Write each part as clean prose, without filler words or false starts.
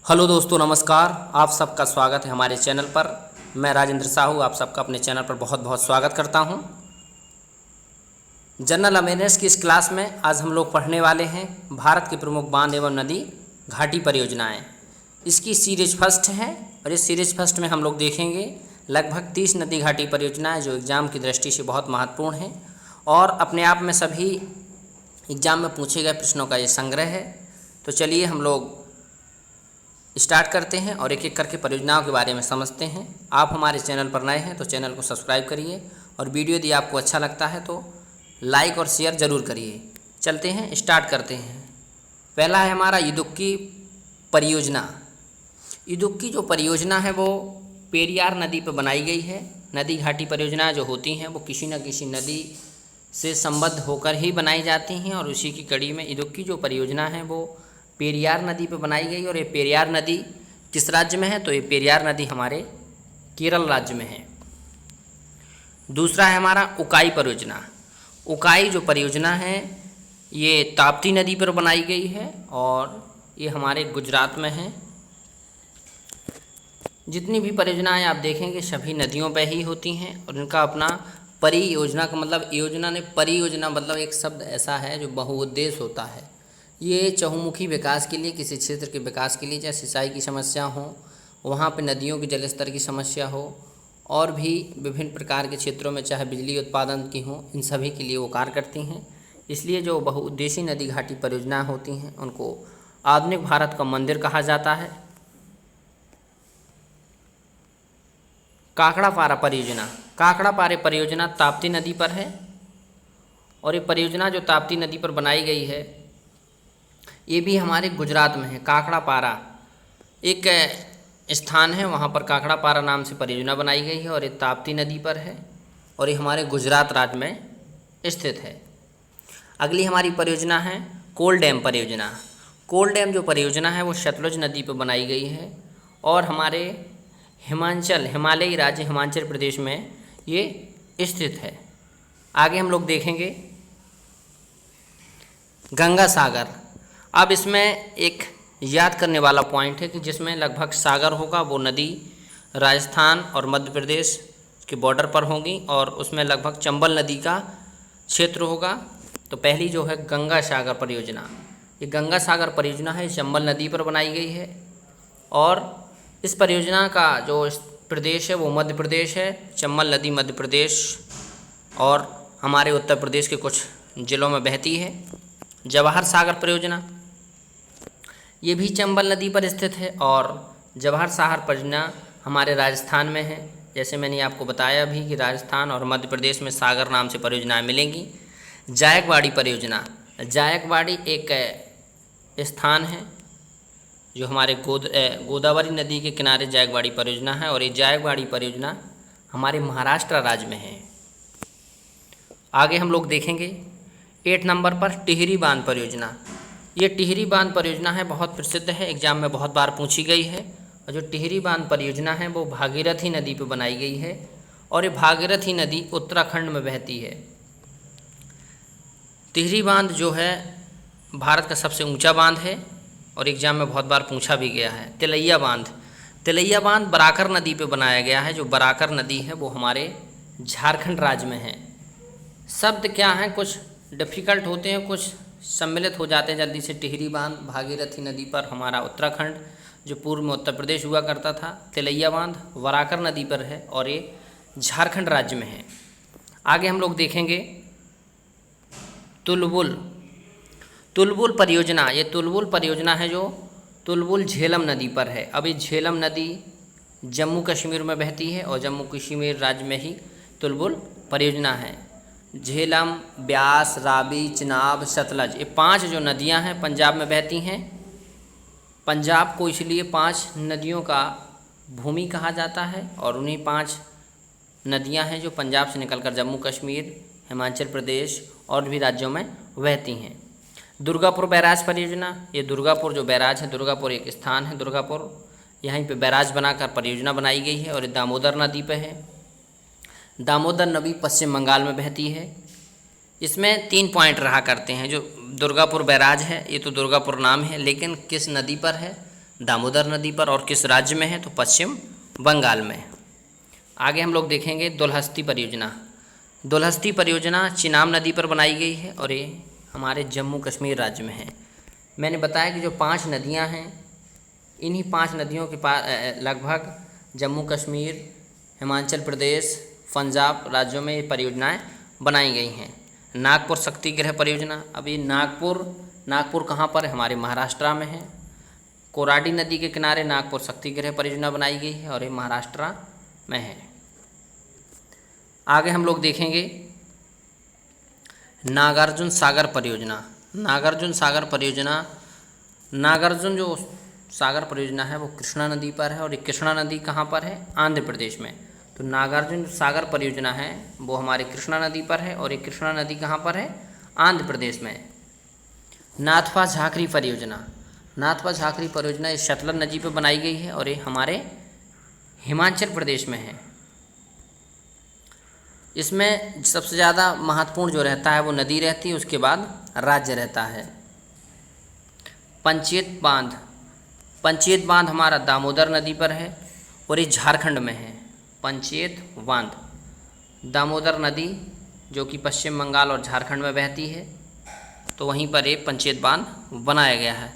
Hello दोस्तों, नमस्कार। आप सबका स्वागत है हमारे चैनल पर। मैं राजेंद्र साहू आप सबका अपने चैनल पर बहुत बहुत स्वागत करता हूं। जनरल अवेयरनेस की इस क्लास में आज हम लोग पढ़ने वाले हैं भारत के प्रमुख बांध एवं नदी घाटी परियोजनाएं। इसकी सीरीज फर्स्ट है और इस सीरीज फर्स्ट में हम लोग देखेंगे लगभग 30 नदी घाटी परियोजनाएं जो एग्ज़ाम की दृष्टि से बहुत महत्वपूर्ण हैं और अपने आप में सभी एग्ज़ाम में पूछे गए प्रश्नों का ये संग्रह है। तो चलिए हम लोग स्टार्ट करते हैं और एक एक करके परियोजनाओं के बारे में समझते हैं। आप हमारे चैनल पर नए हैं तो चैनल को सब्सक्राइब करिए और वीडियो यदि आपको अच्छा लगता है तो लाइक और शेयर ज़रूर करिए। चलते हैं, स्टार्ट करते हैं। पहला है हमारा इदुक्की परियोजना। इदुक्की जो परियोजना है वो पेरियार नदी पर बनाई गई है। नदी घाटी परियोजना जो होती हैं वो किसी न किसी नदी से संबद्ध होकर ही बनाई जाती हैं और उसी की कड़ी में इदुक्की जो परियोजना है वो पेरियार नदी पर बनाई गई। और ये पेरियार नदी किस राज्य में है? तो ये पेरियार नदी हमारे केरल राज्य में है। दूसरा है हमारा उकाई परियोजना। उकाई जो परियोजना है ये ताप्ती नदी पर बनाई गई है और ये हमारे गुजरात में है। जितनी भी परियोजनाएं आप देखेंगे सभी नदियों पर ही होती हैं और इनका अपना परियोजना का मतलब योजना ने परियोजना मतलब एक शब्द ऐसा है जो बहुउद्देश्य होता है। ये चहुमुखी विकास के लिए, किसी क्षेत्र के विकास के लिए, चाहे सिंचाई की समस्या हो, वहाँ पे नदियों के जलस्तर की समस्या हो और भी विभिन्न प्रकार के क्षेत्रों में चाहे बिजली उत्पादन की हो, इन सभी के लिए वो कार्य करती हैं। इसलिए जो बहुउद्देशीय नदी घाटी परियोजना होती हैं उनको आधुनिक भारत का मंदिर कहा जाता है। काकड़ापारा परियोजना। काकड़ापारा परियोजना ताप्ती नदी पर है और ये परियोजना जो ताप्ती नदी पर बनाई गई है ये भी हमारे गुजरात में है। काकड़ापारा एक स्थान है, वहाँ पर काकड़ापारा नाम से परियोजना बनाई गई है और ये ताप्ती नदी पर है और ये हमारे गुजरात राज्य में स्थित है। अगली हमारी परियोजना है कोल डैम परियोजना। कोल डैम जो परियोजना है वो सतलुज नदी पर बनाई गई है और हमारे हिमालयी राज्य हिमाचल प्रदेश में ये स्थित है। आगे हम लोग देखेंगे गंगा सागर। अब इसमें एक याद करने वाला पॉइंट है कि जिसमें लगभग सागर होगा वो नदी राजस्थान और मध्य प्रदेश के बॉर्डर पर होगी और उसमें लगभग चंबल नदी का क्षेत्र होगा। तो पहली जो है गंगा सागर परियोजना, ये गंगा सागर परियोजना है, चंबल नदी पर बनाई गई है और इस परियोजना का जो प्रदेश है वो मध्य प्रदेश है। चंबल नदी मध्य प्रदेश और हमारे उत्तर प्रदेश के कुछ ज़िलों में बहती है। जवाहर सागर परियोजना ये भी चंबल नदी पर स्थित है और जवाहर सागर परियोजना हमारे राजस्थान में है। जैसे मैंने आपको बताया भी कि राजस्थान और मध्य प्रदेश में सागर नाम से परियोजनाएं मिलेंगी। जायकवाड़ी परियोजना। जायकवाड़ी एक स्थान है जो हमारे गोदावरी नदी के किनारे जायकवाड़ी परियोजना है और ये जायकवाड़ी परियोजना हमारे महाराष्ट्र राज्य में है। आगे हम लोग देखेंगे 8 नंबर पर टिहरी बांध परियोजना। ये टिहरी बांध परियोजना है, बहुत प्रसिद्ध है, एग्जाम में बहुत बार पूछी गई है। और जो टिहरी बांध परियोजना है वो भागीरथी नदी पर बनाई गई है और ये भागीरथी नदी उत्तराखंड में बहती है। टिहरी बांध जो है भारत का सबसे ऊंचा बांध है और एग्जाम में बहुत बार पूछा भी गया है। तिलैया बांध। तिलैया बांध बराकर नदी पे बनाया गया है। जो बराकर नदी है वो हमारे झारखंड राज्य में है। शब्द क्या हैं, कुछ डिफ़िकल्ट होते हैं, कुछ सम्मिलित हो जाते हैं जल्दी से। टिहरी बांध भागीरथी नदी पर हमारा उत्तराखंड जो पूर्व में उत्तर प्रदेश हुआ करता था। तिलैया बांध बराकर नदी पर है और ये झारखंड राज्य में है। आगे हम लोग देखेंगे तुलबुल। तुलबुल परियोजना। ये तुलबुल परियोजना है जो तुलबुल झेलम नदी पर है। अब ये झेलम नदी जम्मू कश्मीर में बहती है और जम्मू कश्मीर राज्य में ही तुलबुल परियोजना है। झेलम, ब्यास, रावी, चिनाब, सतलज, ये 5 जो नदियां हैं पंजाब में बहती हैं। पंजाब को इसलिए 5 नदियों का भूमि कहा जाता है और उन्हीं 5 नदियां हैं जो पंजाब से निकलकर जम्मू कश्मीर, हिमाचल प्रदेश और भी राज्यों में बहती हैं। दुर्गापुर बैराज परियोजना। ये दुर्गापुर जो बैराज है, दुर्गापुर एक स्थान है, दुर्गापुर यहीं पे बैराज बनाकर परियोजना बनाई गई है और ये दामोदर नदी पे है। दामोदर नदी पश्चिम बंगाल में बहती है। इसमें 3 पॉइंट रहा करते हैं। जो दुर्गापुर बैराज है ये तो दुर्गापुर नाम है, लेकिन किस नदी पर है? दामोदर नदी पर, और किस राज्य में है, तो पश्चिम बंगाल में। आगे हम लोग देखेंगे दुलहस्ती परियोजना। दुलहस्ती परियोजना चिनाब नदी पर बनाई गई है और ये हमारे जम्मू कश्मीर राज्य में है। मैंने बताया कि जो 5 नदियां हैं, इन्हीं 5 नदियों के पास लगभग जम्मू कश्मीर, हिमाचल प्रदेश, पंजाब राज्यों में ये परियोजनाएं बनाई गई हैं। नागपुर शक्ति गृह परियोजना, अभी नागपुर कहाँ पर है, हमारे महाराष्ट्र में है। कोराडी नदी के किनारे नागपुर शक्ति गृह परियोजना बनाई गई है और ये महाराष्ट्र में है। आगे हम लोग देखेंगे नागार्जुन सागर परियोजना। नागार्जुन सागर परियोजना, नागार्जुन जो सागर परियोजना है वो कृष्णा नदी पर है और ये कृष्णा नदी कहाँ पर है, आंध्र प्रदेश में। तो नागार्जुन सागर परियोजना है वो हमारे कृष्णा नदी पर है और ये कृष्णा नदी कहाँ पर है, आंध्र प्रदेश में। नाथपा झाकरी परियोजना, नाथपा झाकरी परियोजना ये सतलज नदी पर बनाई गई है और ये हमारे हिमाचल प्रदेश में है। इसमें सबसे ज़्यादा महत्वपूर्ण जो रहता है वो नदी रहती है, उसके बाद राज्य रहता है। पंचेत बांध, पंचेत बांध हमारा दामोदर नदी पर है और ये झारखंड में है। पंचेत बांध, दामोदर नदी जो कि पश्चिम बंगाल और झारखंड में बहती है, तो वहीं पर ये पंचेत बांध बनाया गया है।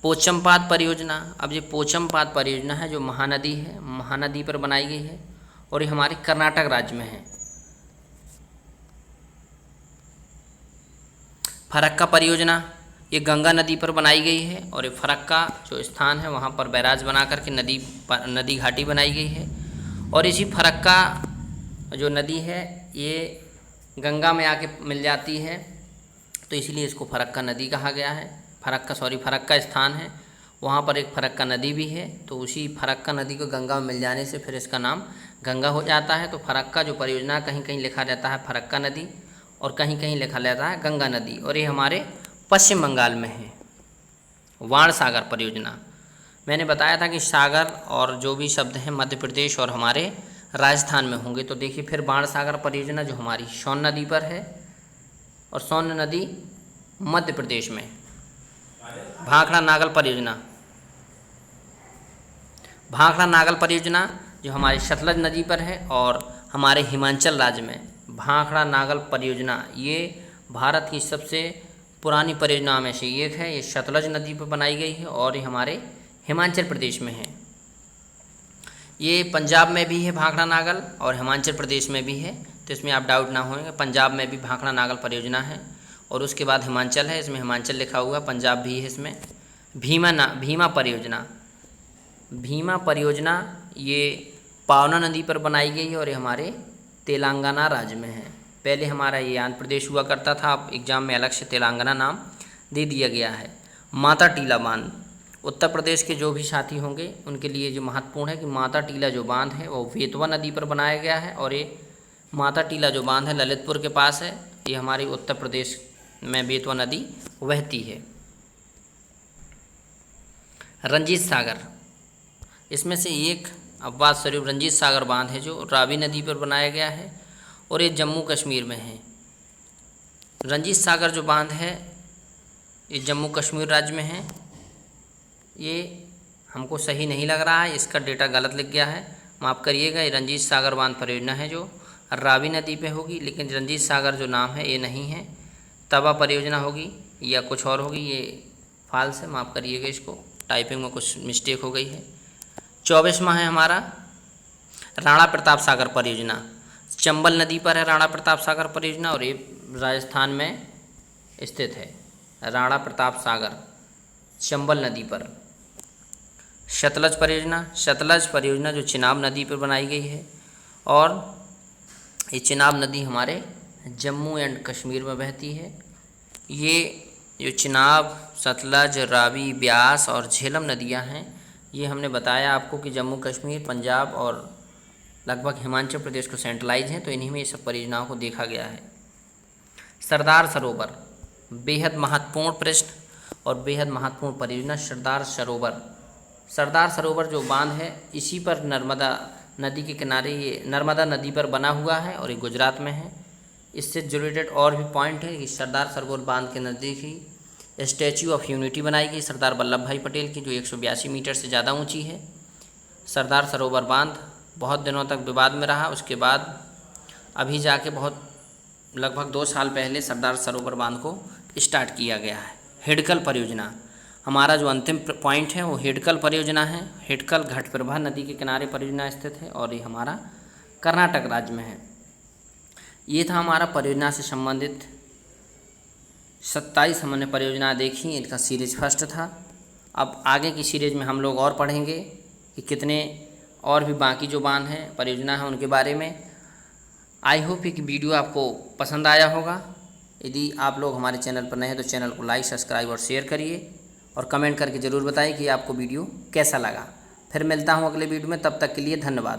पोचमपाद परियोजना, अब ये पोचमपाद परियोजना है जो महानदी है, महानदी पर बनाई गई है और ये हमारे कर्नाटक राज्य में है। फरक्का परियोजना, ये गंगा नदी पर बनाई गई है और ये फरक्का जो स्थान है वहाँ पर बैराज बना करके नदी घाटी बनाई गई है। और इसी फरक्का जो नदी है ये गंगा में आके मिल जाती है, तो इसलिए इसको फरक्का नदी कहा गया है। फरक्का स्थान है, वहाँ पर एक फरक्का नदी भी है, तो उसी फरक्का नदी को गंगा में मिल जाने से फिर इसका नाम गंगा हो जाता है। तो फरक्का जो परियोजना कहीं कहीं लिखा रहता है फरक्का नदी और कहीं कहीं लिखा रहता है गंगा नदी, और ये हमारे पश्चिम बंगाल में है। वाण सागर परियोजना, मैंने बताया था कि सागर और जो भी शब्द हैं मध्य प्रदेश और हमारे राजस्थान में होंगे। तो देखिए फिर बाण सागर परियोजना जो हमारी सोन नदी पर है और सोन नदी मध्य प्रदेश में। भाखड़ा नागल परियोजना, भाखड़ा नागल परियोजना जो हमारी सतलज नदी पर है और हमारे हिमाचल राज्य में। भाखड़ा नागल परियोजना ये भारत की सबसे पुरानी परियोजना में से एक है। ये सतलज नदी पर बनाई गई है और ये हमारे हिमाचल प्रदेश में है। ये पंजाब में भी है भाखड़ा नागल और हिमाचल प्रदेश में भी है, तो इसमें आप डाउट ना होंगे। पंजाब में भी भाखड़ा नागल परियोजना है और उसके बाद हिमाचल है, इसमें हिमाचल लिखा हुआ, पंजाब भी है इसमें। भीमा परियोजना, भीमा परियोजना ये पावना नदी पर बनाई गई है और ये हमारे तेलंगाना राज्य में है। पहले हमारा ये आंध्र प्रदेश हुआ करता था, अब एग्जाम में अलग से तेलंगाना नाम दे दिया गया है। माता टीला बांध, उत्तर प्रदेश के जो भी साथी होंगे उनके लिए जो महत्वपूर्ण है कि माता टीला जो बांध है वो बेतवा नदी पर बनाया गया है और ये माता टीला जो बांध है ललितपुर के पास है, ये हमारे उत्तर प्रदेश में बेतवा नदी बहती है। रंजीत सागर, इसमें से एक अब्बास शरीफ रंजीत सागर बांध है जो रावी नदी पर बनाया गया है और ये जम्मू कश्मीर में है। रंजीत सागर जो बांध है ये जम्मू कश्मीर राज्य में है। ये हमको सही नहीं लग रहा है, इसका डेटा गलत लिख गया है, माफ़ करिएगा। ये रंजीत सागर बांध परियोजना है जो रावी नदी पे होगी, लेकिन रंजीत सागर जो नाम है ये नहीं है। तवा परियोजना होगी या कुछ और होगी, ये फाल्स है, माफ़ करिएगा, इसको टाइपिंग में कुछ मिस्टेक हो गई है। 24वां है हमारा राणा प्रताप सागर परियोजना। चंबल नदी पर है राणा प्रताप सागर परियोजना और ये राजस्थान में स्थित है। राणा प्रताप सागर चंबल नदी पर। सतलज परियोजना, सतलज परियोजना जो चिनाब नदी पर बनाई गई है और ये चिनाब नदी हमारे जम्मू एंड कश्मीर में बहती है। ये जो चिनाब, सतलज, रावी, ब्यास और झेलम नदियां हैं, ये हमने बताया आपको कि जम्मू कश्मीर, पंजाब और लगभग हिमाचल प्रदेश को सेंट्रलाइज हैं, तो इन्हीं में ये सब परियोजनाओं को देखा गया है। सरदार सरोवर, बेहद महत्वपूर्ण प्रश्न और बेहद महत्वपूर्ण परियोजना सरदार सरोवर। सरदार सरोवर जो बांध है इसी पर नर्मदा नदी के किनारे, ये नर्मदा नदी पर बना हुआ है और ये गुजरात में है। इससे रिलेटेड और भी पॉइंट है कि सरदार सरोवर बांध के नज़दीक ही स्टैच्यू ऑफ यूनिटी बनाई गई सरदार वल्लभ भाई पटेल की, जो 182 मीटर से ज़्यादा ऊंची है। सरदार सरोवर बांध बहुत दिनों तक विवाद में रहा, उसके बाद अभी जाके बहुत लगभग 2 साल पहले सरदार सरोवर बांध को स्टार्ट किया गया है। हिडकल परियोजना, हमारा जो अंतिम पॉइंट है वो हिडकल परियोजना है। हिडकल घटप्रभा नदी के किनारे परियोजना स्थित है और ये हमारा कर्नाटक राज्य में है। ये था हमारा परियोजना से संबंधित 27 हमने परियोजना देखी, इनका सीरीज फर्स्ट था। अब आगे की सीरीज में हम लोग और पढ़ेंगे कि कितने और भी बाकी जो बांध हैं परियोजना है उनके बारे में। आई होप कि वीडियो आपको पसंद आया होगा। यदि आप लोग हमारे चैनल पर नए हैं तो चैनल को लाइक, सब्सक्राइब और शेयर करिए और कमेंट करके ज़रूर बताइए कि आपको वीडियो कैसा लगा। फिर मिलता हूँ अगले वीडियो में, तब तक के लिए धन्यवाद।